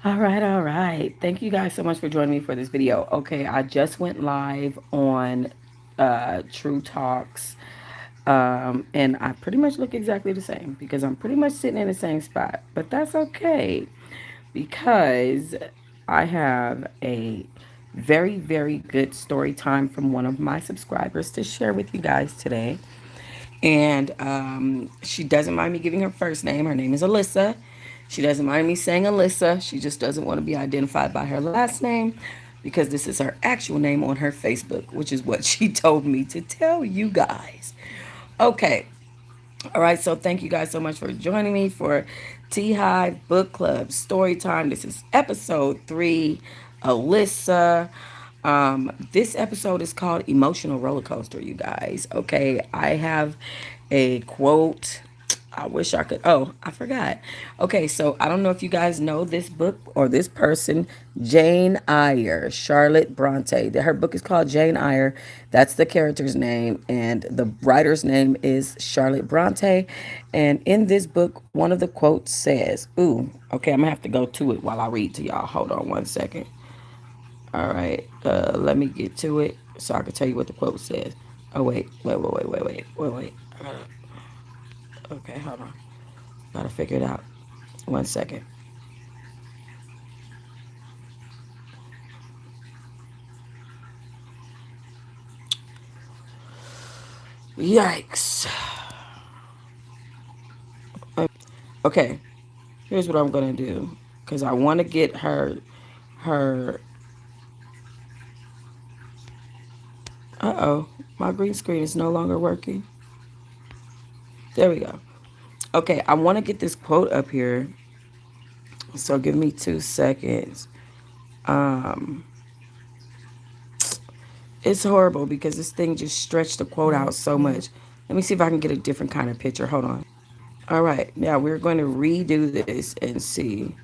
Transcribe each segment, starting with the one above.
All right, all right. Thank you guys so much for joining me for this video. Okay, I just went live on True Talks. And I pretty much look exactly the same because I'm pretty much sitting in the same spot. But that's okay because I have a very, very good story time from one of my subscribers to share with you guys today. And she doesn't mind me giving her first name. Her name is Alyssa. She doesn't mind me saying Alyssa. She just doesn't want to be identified by her last name because this is her actual name on her Facebook, which is what she told me to tell you guys. Okay. All right. So thank you guys so much for joining me for Teahive Book Club Story Time. This is episode 3. Alyssa. This episode is called Emotional Roller Coaster, you guys. Okay, I have a quote. I wish I could. Oh, I forgot. Okay, so I don't know if you guys know this book or this person, Jane Eyre, Charlotte Bronte. Her book is called Jane Eyre. That's the character's name, and the writer's name is Charlotte Bronte. And in this book, one of the quotes says, "Ooh, okay, I'm gonna have to go to it while I read to y'all. Hold on one second. All right, let me get to it so I can tell you what the quote says. Oh wait. Okay, hold on. Gotta figure it out. One second. Yikes. Okay, here's what I'm gonna do because I want to get her. Uh-oh, my green screen is no longer working. There we go. Okay, I want to get this quote up here. So give me 2 seconds. Um, it's horrible because this thing just stretched the quote out so much. Let me see if I can get a different kind of picture. Hold on. All right, now we're going to redo this and see.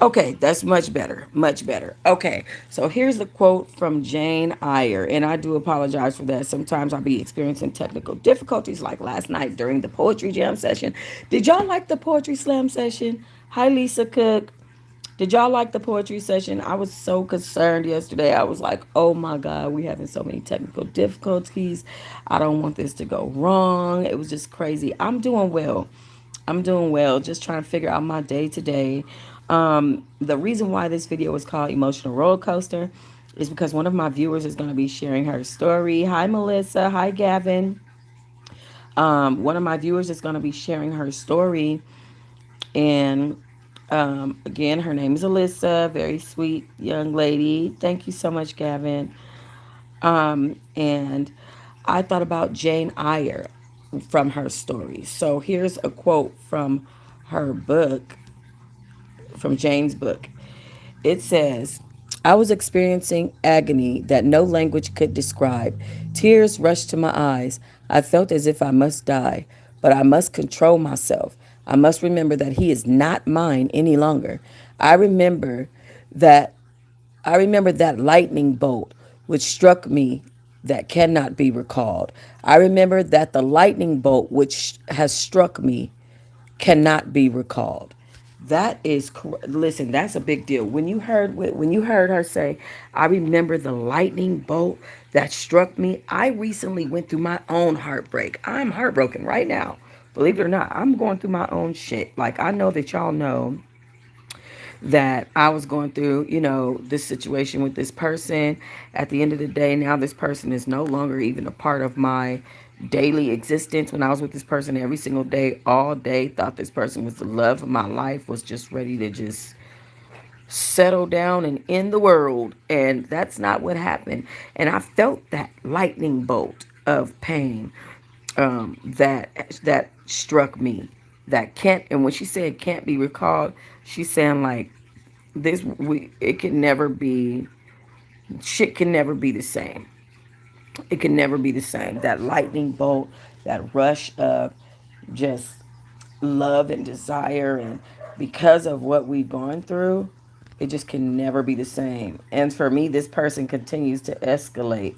Okay, that's much better. Much better. Okay, so here's the quote from Jane Eyre, and I do apologize for that. Sometimes I'll be experiencing technical difficulties like last night during the poetry jam session. Did y'all like the poetry slam session? Hi, Lisa Cook. Did y'all like the poetry session? I was so concerned yesterday. I was like, oh my God, we having so many technical difficulties. I don't want this to go wrong. It was just crazy. I'm doing well. I'm doing well. Just trying to figure out my day today. The reason why this video is called Emotional Roller Coaster is because one of my viewers is going to be sharing her story. Hi, Melissa. Hi, Gavin. One of my viewers is going to be sharing her story. And again, her name is Alyssa, very sweet young lady. Thank you so much, Gavin. And I thought about Jane Eyre from her story. So here's a quote from her book, from Jane's book. It says, I was experiencing agony that no language could describe. Tears rushed to my eyes. I felt as if I must die, but I must control myself. I must remember that he is not mine any longer. I remember that I remember that lightning bolt which struck me that cannot be recalled. I remember that the lightning bolt which has struck me cannot be recalled. That is, listen, that's a big deal. When you heard her say, I remember the lightning bolt that struck me. I recently went through my own heartbreak. I'm heartbroken right now. Believe it or not, I'm going through my own shit. Like, I know that y'all know that I was going through, this situation with this person. At the end of the day, now this person is no longer even a part of my daily existence. When I was with this person every single day, all day, thought this person was the love of my life, was just ready to just settle down and end the world. And that's not what happened. And I felt that lightning bolt of pain that struck me. That can't, and when she said can't be recalled, she's saying like it can never be, shit can never be the same. It can never be the same. That lightning bolt, that rush of just love and desire, and because of what we've gone through, it just can never be the same. And for me, this person continues to escalate.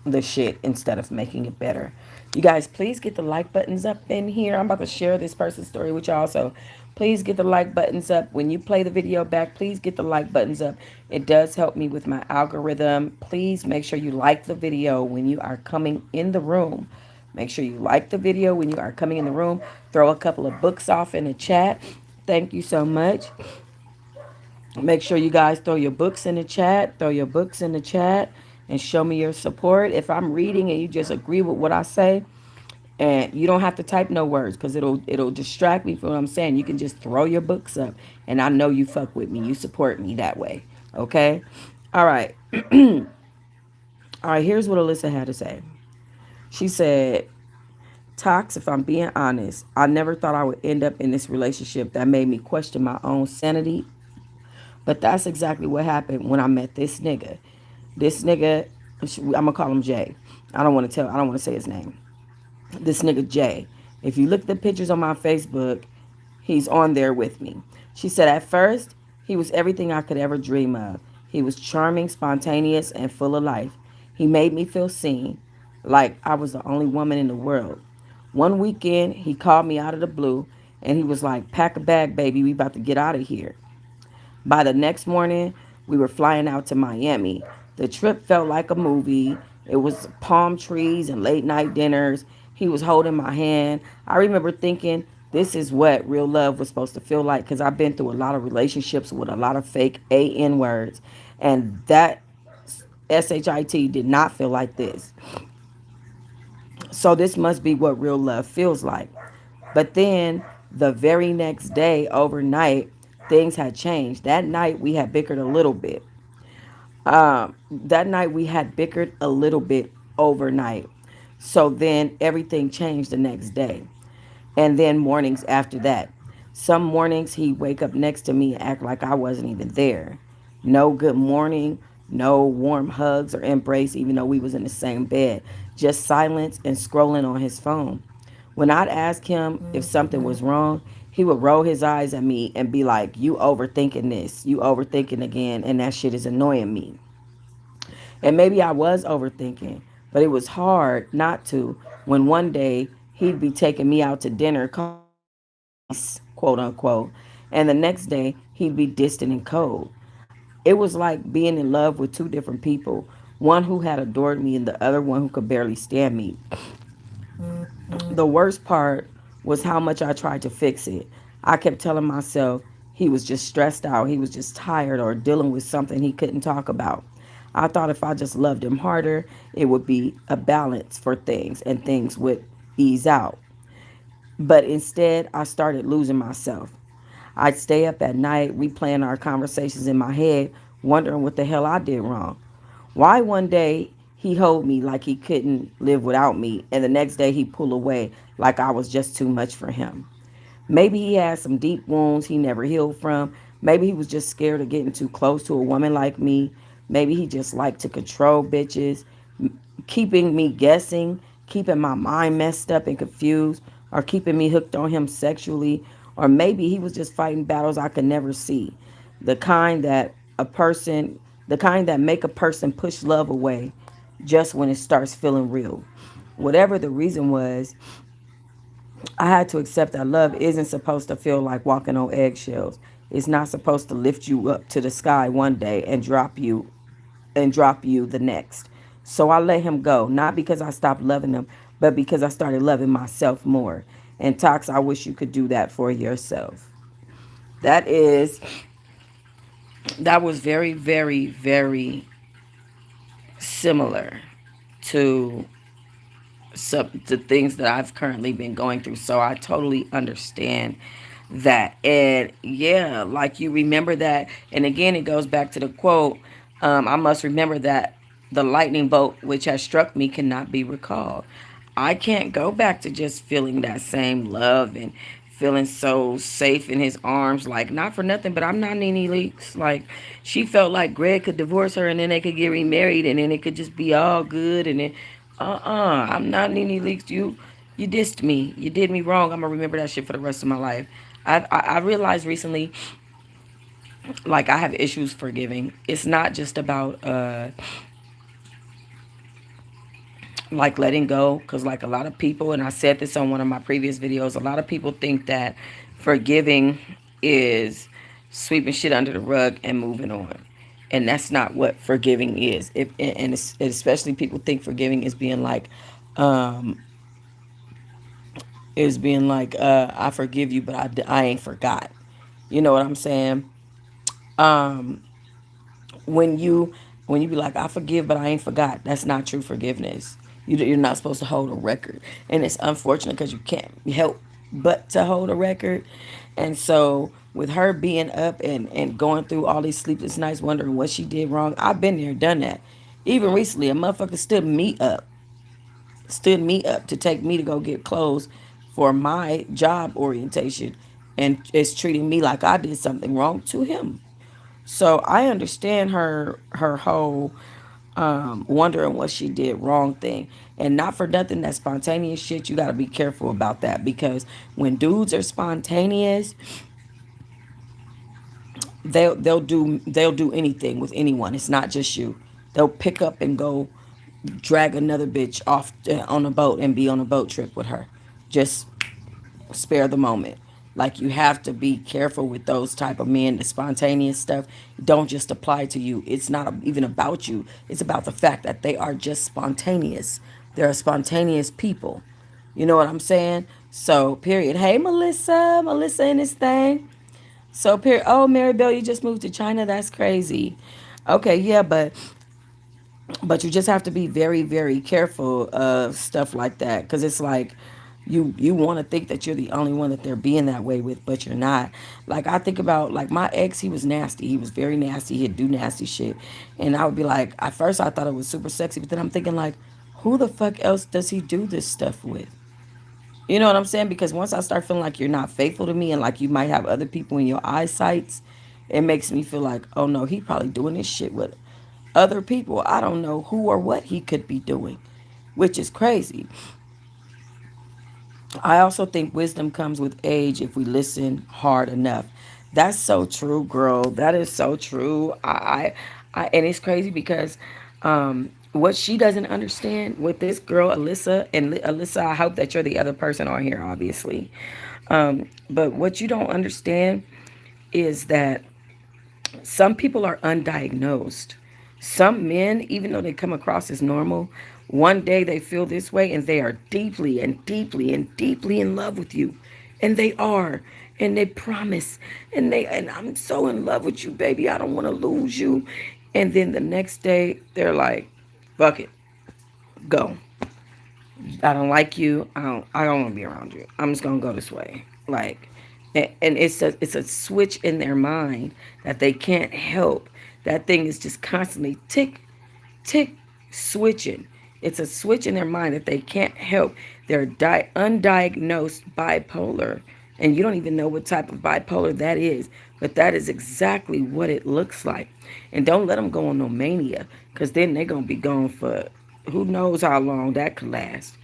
the shit instead of making it better. You guys, please get the like buttons up in here. I'm about to share this person's story with y'all. So please get the like buttons up. When you play the video back, please get the like buttons up. It does help me with my algorithm. Please make sure you like the video when you are coming in the room. Make sure you like the video when you are coming in the room. Throw a couple of books off in the chat. Thank you so much. Make sure you guys throw your books in the chat. Throw your books in the chat and show me your support. If I'm reading and you just agree with what I say, and you don't have to type no words because it'll distract me from what I'm saying. You can just throw your books up and I know you fuck with me. You support me that way. Okay? All right. All right, here's what Alyssa had to say. She said, Tox, if I'm being honest, I never thought I would end up in this relationship that made me question my own sanity. But that's exactly what happened when I met this nigga. This nigga, I'm gonna call him Jay. I don't want to say his name. This nigga Jay. If you look at the pictures on my Facebook, he's on there with me. She said at first, he was everything I could ever dream of. He was charming, spontaneous, and full of life. He made me feel seen, like I was the only woman in the world. One weekend, he called me out of the blue, and he was like, pack a bag, baby, we about to get out of here. By the next morning, we were flying out to Miami. The trip felt like a movie. It was palm trees and late night dinners. He was holding my hand. I remember thinking, this is what real love was supposed to feel like because I've been through a lot of relationships with a lot of fake AN words. And that SHIT did not feel like this. So this must be what real love feels like. But then the very next day, overnight, things had changed. That night we had bickered a little bit. That night we had bickered a little bit overnight. So then everything changed the next day. And then mornings after that. Some mornings he'd wake up next to me and act like I wasn't even there. No good morning, no warm hugs or embrace, even though we was in the same bed. Just silence and scrolling on his phone. When I'd ask him if something was wrong, he would roll his eyes at me and be like, you overthinking this, you overthinking again, and that shit is annoying me. And maybe I was overthinking, but it was hard not to when one day he'd be taking me out to dinner, calling me nice, quote unquote, and the next day he'd be distant and cold. It was like being in love with two different people, one who had adored me and the other one who could barely stand me. The worst part was how much I tried to fix it. I kept telling myself he was just stressed out, he was just tired or dealing with something he couldn't talk about. I thought if I just loved him harder, it would be a balance for things and things would ease out. But instead, I started losing myself. I'd stay up at night replaying our conversations in my head, wondering what the hell I did wrong. Why one day he hold me like he couldn't live without me, and the next day he pull away like I was just too much for him. Maybe he had some deep wounds he never healed from. Maybe he was just scared of getting too close to a woman like me. Maybe he just liked to control bitches, keeping me guessing, keeping my mind messed up and confused, or keeping me hooked on him sexually. Or maybe he was just fighting battles I could never see. The kind that the kind that make a person push love away just when it starts feeling real. Whatever the reason was, I had to accept that love isn't supposed to feel like walking on eggshells. It's not supposed to lift you up to the sky one day and drop you the next. So I let him go, not because I stopped loving him, but because I started loving myself more. And Tox, I wish you could do that for yourself. That is that was very, very, very similar to some the things that I've currently been going through. So I totally understand that. And yeah, like you remember that. And again, it goes back to the quote, I must remember that the lightning bolt which has struck me cannot be recalled. I can't go back to just feeling that same love and feeling so safe in his arms. Like, not for nothing, but I'm not Nene Leakes. Like, she felt like Greg could divorce her and then they could get remarried and then it could just be all good. And then, I'm not Nene Leakes. You dissed me. You did me wrong. I'm going to remember that shit for the rest of my life. I realized recently, like, I have issues forgiving. It's not just about, like letting go, because like a lot of people, and I said this on one of my previous videos, a lot of people think that forgiving is sweeping shit under the rug and moving on, and that's not what forgiving is. If and especially people think forgiving um is being like I forgive you, but I ain't forgot. You know what I'm saying? um when you when you be like I forgive but I ain't forgot, that's not true forgiveness. You're not supposed to hold a record, and it's unfortunate because you can't help but to hold a record. And so with her being up and going through all these sleepless nights wondering what she did wrong, I've been there, done that. Even recently a motherfucker stood me up to take me to go get clothes for my job orientation, and is treating me like I did something wrong to him. So I understand her whole wondering what she did wrong thing. And not for nothing, that spontaneous shit, you gotta be careful about that, because when dudes are spontaneous, they'll do anything with anyone. It's not just you. They'll pick up and go drag another bitch off on a boat and be on a boat trip with her. Just spare the moment. Like, you have to be careful with those type of men. The spontaneous stuff don't just apply to you. It's not even about you. It's about the fact that they are just spontaneous. They're spontaneous people. You know what I'm saying? So period. Hey, Melissa in this thing. So period. Oh, Maribel, you just moved to China. That's crazy. Okay, yeah, but you just have to be very, very careful of stuff like that, because it's like you want to think that you're the only one that they're being that way with, but you're not. Like, I think about, like, my ex. He was nasty. He was very nasty. He'd do nasty shit, and I would be like, at first I thought it was super sexy, but then I'm thinking, like, who the fuck else does he do this stuff with? You know what I'm saying? Because once I start feeling like you're not faithful to me, and like you might have other people in your eyesights, it makes me feel like, oh no, he probably doing this shit with other people. I don't know who or what he could be doing, which is crazy. I also think wisdom comes with age if we listen hard enough. That's so true, girl. That is so true. And it's crazy because what she doesn't understand with this girl, Alyssa, and Alyssa, I hope that you're the other person on here, obviously. But what you don't understand is that some people are undiagnosed. Some men, even though they come across as normal, one day they feel this way and they are deeply and deeply and deeply in love with you. And they are. And they promise. And I'm so in love with you, baby. I don't want to lose you. And then the next day they're like, fuck it. Go. I don't like you. I don't want to be around you. I'm just gonna go this way. Like, and it's a switch in their mind that they can't help. That thing is just constantly tick, tick, switching. It's a switch in their mind that they can't help. They're undiagnosed bipolar, and you don't even know what type of bipolar that is. But that is exactly what it looks like. And don't let them go on no mania, because then they're gonna be gone for who knows how long that could last.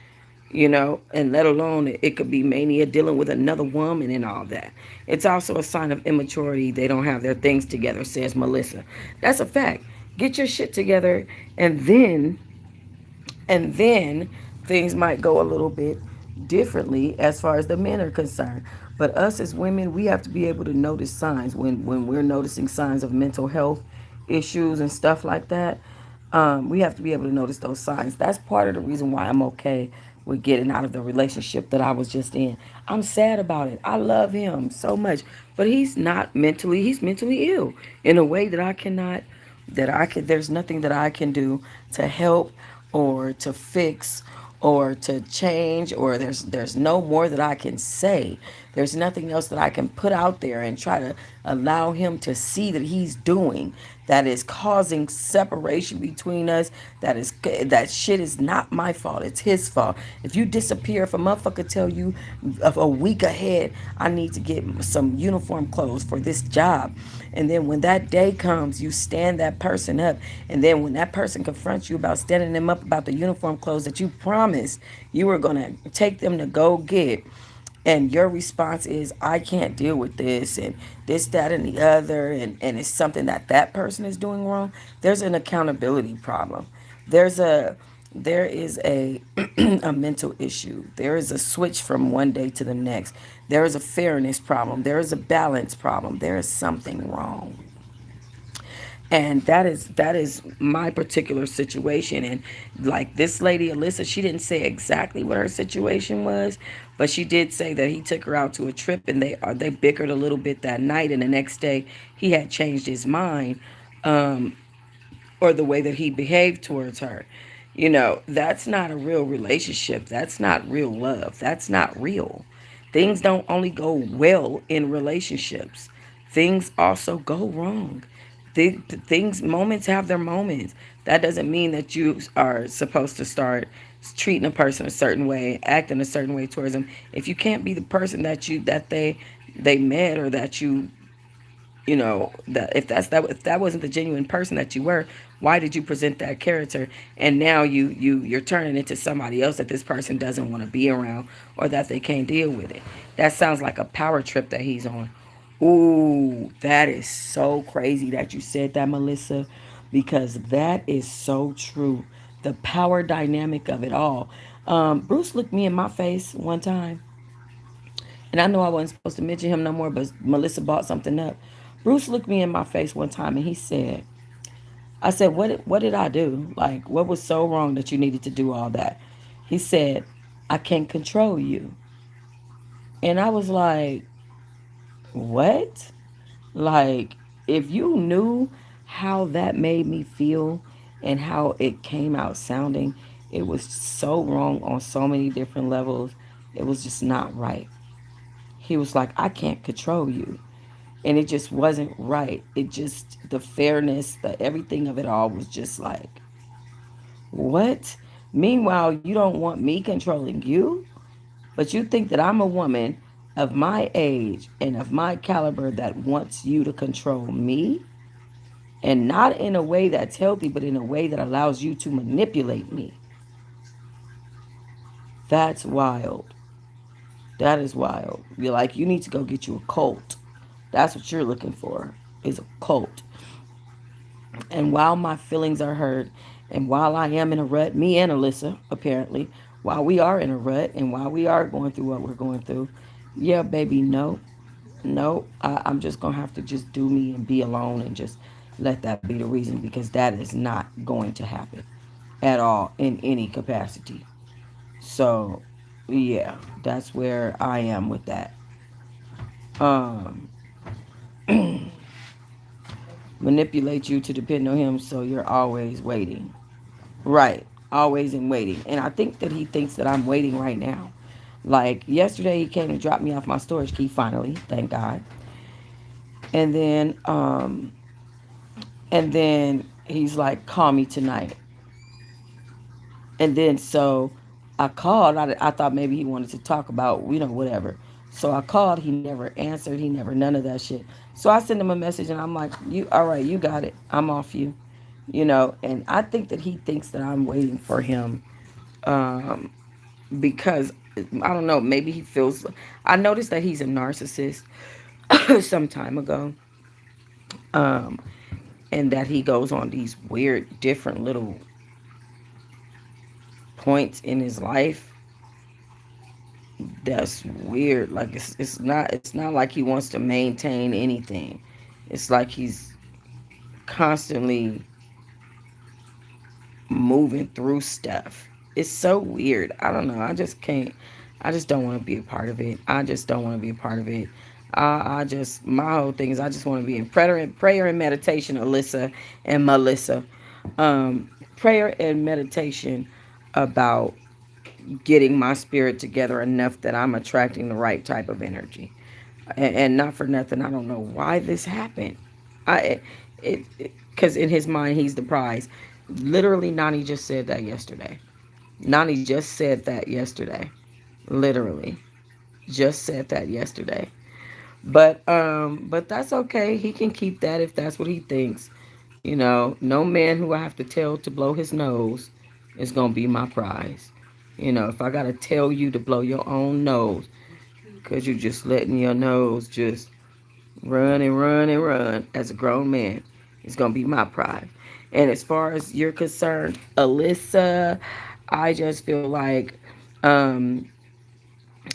And let alone it could be mania dealing with another woman and all that. It's also a sign of immaturity. They don't have their things together, says Melissa. That's a fact. Get your shit together, and then things might go a little bit differently as far as the men are concerned. But us as women, we have to be able to notice signs when we're noticing signs of mental health issues and stuff like that. We have to be able to notice those signs. That's part of the reason why I'm okay with getting out of the relationship that I was just in. I'm sad about it. I love him so much, but he's mentally ill in a way that there's nothing that I can do to help or to fix or to change, or there's no more that I can say. There's nothing else that I can put out there and try to allow him to see that he's doing that is causing separation between us. That shit is not my fault. It's his fault. If you disappear, if a motherfucker tell you of a week ahead, I need to get some uniform clothes for this job, and then when that day comes, you stand that person up, and then when that person confronts you about standing them up about the uniform clothes that you promised you were going to take them to go get, and your response is, I can't deal with this, and this, that, and the other, and it's something that person is doing wrong, there's an accountability problem. There's a there is a a mental issue. There is a switch from one day to the next. There is a fairness problem. There is a balance problem. There is something wrong. And that is my particular situation. And like this lady Alyssa, she didn't say exactly what her situation was, but she did say that he took her out to a trip, and they bickered a little bit that night, and the next day he had changed his mind, or the way that he behaved towards her. That's not a real relationship. That's not real love. That's not real. Things don't only go well in relationships, things also go wrong. Moments have their moments. That doesn't mean that you are supposed to start treating a person a certain way, acting a certain way towards them. If you can't be the person that they met, or that that if that wasn't the genuine person that you were, why did you present that character? And now you're turning into somebody else that this person doesn't want to be around, or that they can't deal with it. That sounds like a power trip that he's on. Ooh, that is so crazy that you said that, Melissa, because that is so true. The power dynamic of it all. Bruce looked me in my face one time, and I know I wasn't supposed to mention him no more, but Melissa bought something up. Bruce looked me in my face one time and he said, I said, what did I do? Like, what was so wrong that you needed to do all that? He said, I can't control you. And I was like, what? Like, if you knew how that made me feel and how it came out sounding, it was so wrong on so many different levels. It was just not right. He was like, I can't control you. And it just wasn't right. It just, the fairness, the everything of it all was just like, what? Meanwhile, you don't want me controlling you, but you think that I'm a woman of my age and of my caliber that wants you to control me, and not in a way that's healthy, but in a way that allows you to manipulate me. That's wild. That is wild. You're like, you need to go get you a cult. That's what you're looking for, is a cult. And while my feelings are hurt, and while I am in a rut, me and Alyssa, apparently, while we are in a rut and while we are going through what we're going through, yeah, baby, no, no, I'm just going to have to just do me and be alone and just let that be the reason, because that is not going to happen at all in any capacity. So, yeah, that's where I am with that. Um, Manipulate you to depend on him, so you're always waiting. Right. Always in waiting. And I think that he thinks that I'm waiting right now. Like yesterday, he came and dropped me off my storage key finally, thank God. And then, he's like, call me tonight. And then so I called. I thought maybe he wanted to talk about, whatever. So I called. He never answered. He never, none of that shit. So I sent him a message and I'm like, all right, you got it. I'm off you. And I think that he thinks that I'm waiting for him, um, because I don't know, maybe he feels. I noticed that he's a narcissist some time ago, um, and that he goes on these weird, different little points in his life. That's weird. Like it's not like he wants to maintain anything. It's like he's constantly moving through stuff. It's so weird. I don't know. I just can't. I just don't want to be a part of it. I just don't want to be a part of it. My whole thing is I just want to be in prayer and meditation, Alyssa and Melissa. Prayer and meditation about getting my spirit together enough that I'm attracting the right type of energy. And not for nothing, I don't know why this happened. I it because in his mind he's the prize. Literally, Nani just said that yesterday. Nani just said that yesterday. Literally, just said that yesterday. But that's okay. He can keep that if that's what he thinks. No man who I have to tell to blow his nose is gonna be my prize. If I gotta tell you to blow your own nose, because you're just letting your nose just run and run and run as a grown man, it's gonna be my prize. And as far as you're concerned, Alyssa, I just feel like um,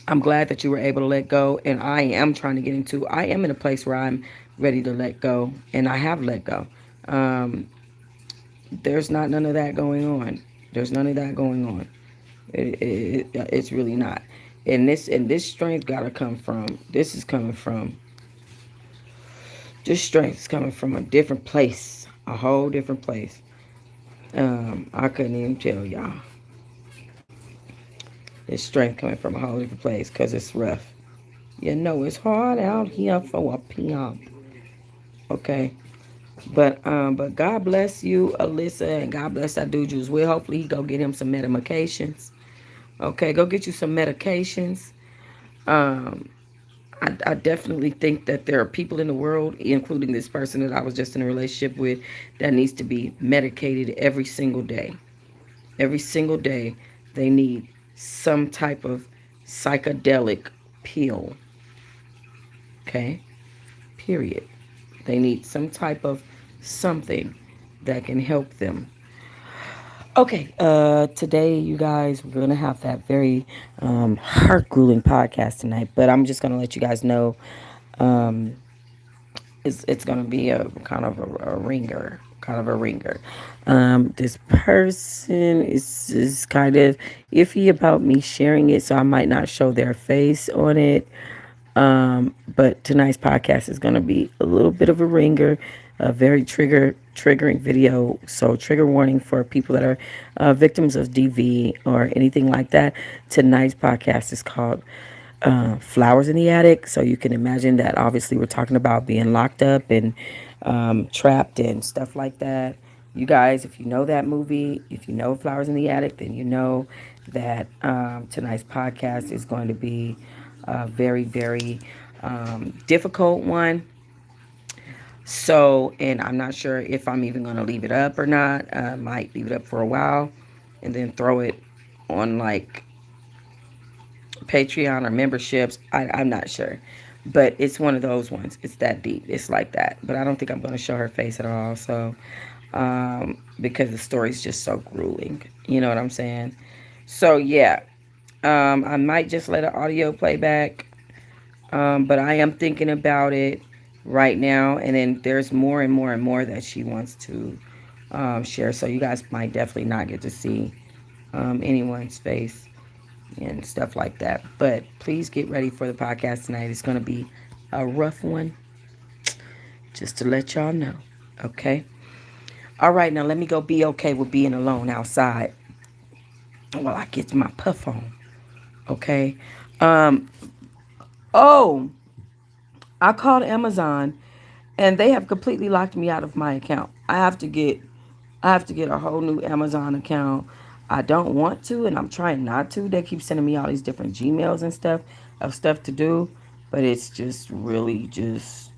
I'm glad that you were able to let go. And I am in a place where I'm ready to let go. And I have let go. Um, there's not none of that going on. There's none of that going on. It's really not. And this strength gotta come from. This strength is coming from a different place, a whole different place. I couldn't even tell y'all. This strength coming from a whole different place because it's rough. You know it's hard out here for a pimp. Okay. But God bless you, Alyssa, and God bless that dude you was with. Hopefully he go get him some medications. Okay, go get you some medications. Um, I definitely think that there are people in the world, including this person that I was just in a relationship with, that needs to be medicated every single day. Every single day, they need some type of psychedelic pill. Okay? Period. They need some type of something that can help them. Okay, today, you guys, we're gonna have that very heart grueling podcast tonight. But I'm just gonna let you guys know, um, it's gonna be a kind of a ringer, kind of a ringer. This person is kind of iffy about me sharing it, so I might not show their face on it. But tonight's podcast is going to be a little bit of a ringer, a very triggering video. So trigger warning for people that are victims of DV or anything like that. Tonight's podcast is called Flowers in the Attic. So you can imagine that obviously we're talking about being locked up and trapped and stuff like that. You guys, if you know that movie, if you know Flowers in the Attic, then you know that tonight's podcast is going to be a very, very difficult one. So, and I'm not sure if I'm even going to leave it up or not. I might leave it up for a while and then throw it on like Patreon or memberships. I'm not sure. But it's one of those ones. It's that deep. It's like that. But I don't think I'm going to show her face at all. So, because the story's just so grueling. You know what I'm saying? So, yeah. I might just let an audio play back. But I am thinking about it right now. And then there's more and more and more that she wants to share. So, you guys might definitely not get to see anyone's face and stuff like that. But please get ready for the podcast tonight. It's going to be a rough one, just to let y'all know. Okay. All right. Now let me go be okay with being alone outside while I get my puff on. Okay. Um. Oh, I called Amazon, and they have completely locked me out of my account. I have to get a whole new Amazon account. I don't want to, and I'm trying not to. They keep sending me all these different Gmails and stuff of stuff to do, but it's just really just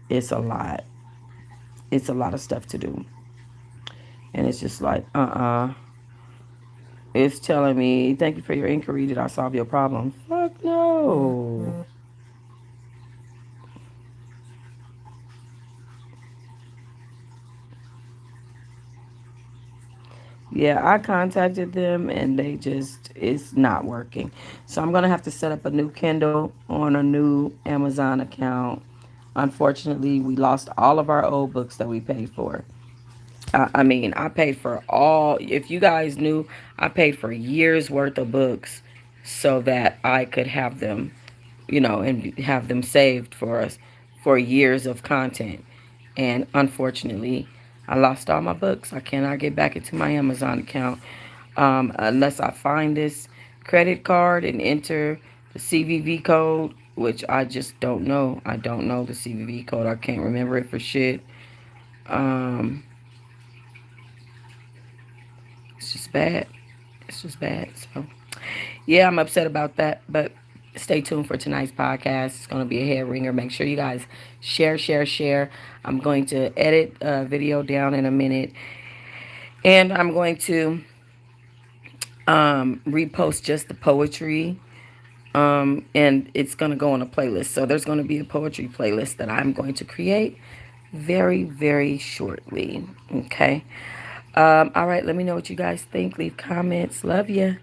it's a lot. It's a lot of stuff to do, and it's just like It's telling me, "Thank you for your inquiry. Did I solve your problem?" Fuck no. Yeah, I contacted them and it's not working. So I'm going to have to set up a new Kindle on a new Amazon account. Unfortunately, we lost all of our old books that we paid for. I mean, I paid for all, if you guys knew, I paid for years worth of books so that I could have them, and have them saved for us for years of content. And unfortunately, I lost all my books. I cannot get back into my Amazon account unless I find this credit card and enter the CVV code, which I just don't know. I don't know the CVV code. I can't remember it for shit. Um, it's just bad. It's just bad. So, yeah, I'm upset about that. But stay tuned for tonight's podcast. It's going to be a head ringer. Make sure you guys share, share, share. I'm going to edit a video down in a minute. And I'm going to repost just the poetry. And it's going to go on a playlist. So there's going to be a poetry playlist that I'm going to create very, very shortly. Okay. All right. Let me know what you guys think. Leave comments. Love ya.